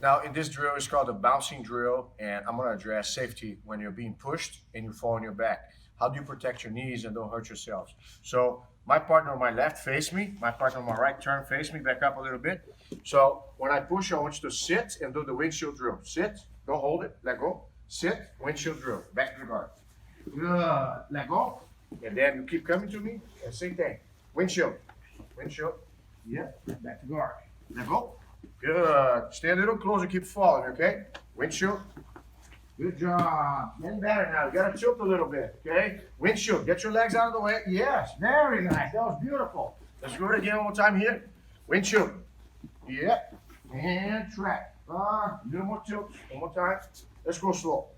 Now, in this drill, it's called a bouncing drill, and I'm going to address safety when you're being pushed and you fall on your back. How do you protect your knees and don't hurt yourselves? So my partner on my left face me, my partner on my right turn face me, back up a little bit. So when I push, I want you to sit and do the windshield drill. Sit, don't hold it, let go. Sit, windshield drill, back to the guard. Good, let go. And then you keep coming to me, and same thing. Windshield, windshield, yeah, back to guard. Let go. Good. Stay a little closer, keep following, okay? Windshield. Good job. Getting better now. You gotta tilt a little bit, okay? Windshield. Get your legs out of the way. Yes, very nice. That was beautiful. Let's do it again one more time here. Windshield. Yep. And track. A little more tilt. One more time. Let's go slow.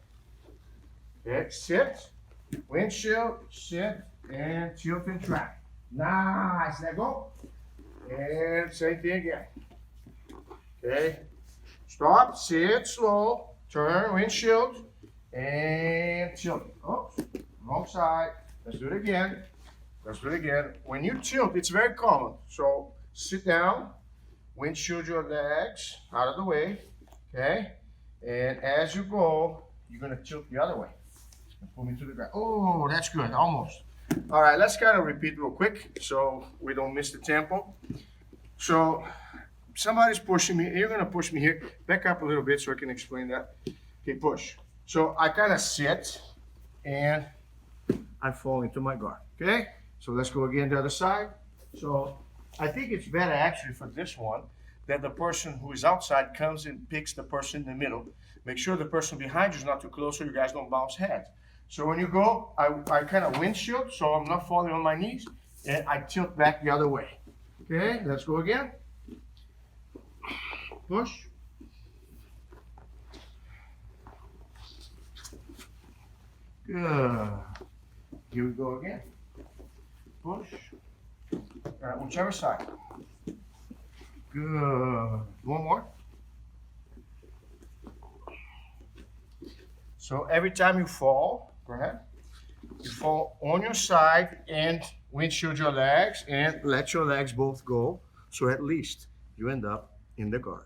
Okay, sit. Windshield. Sit. And tilt and track. Nice. Let go. And same thing again. Okay. Stop. Sit slow. Turn, windshield, and tilt. Oops, wrong side. Let's do it again. Let's do it again. When you tilt, it's very common. So sit down, windshield your legs out of the way, okay? And as you go, you're gonna tilt the other way. And pull me to the ground. Oh, that's good, almost. All right, let's kind of repeat real quick so we don't miss the tempo. So somebody's pushing me. You're gonna push me here. Back up a little bit so I can explain that. Okay, push. So I kind of sit and I fall into my guard. Okay? So let's go again the other side. So I think it's better actually for this one that the person who is outside comes and picks the person in the middle. Make sure the person behind you is not too close so you guys don't bounce heads. So when you go, I kind of windshield so I'm not falling on my knees and I tilt back the other way. Okay, let's go again. Push. Good. Here we go again. Push. All right, whichever side. Good. One more. So every time you fall, go ahead. You fall on your side and windshield your legs and let your legs both go. So at least you end up in the guard.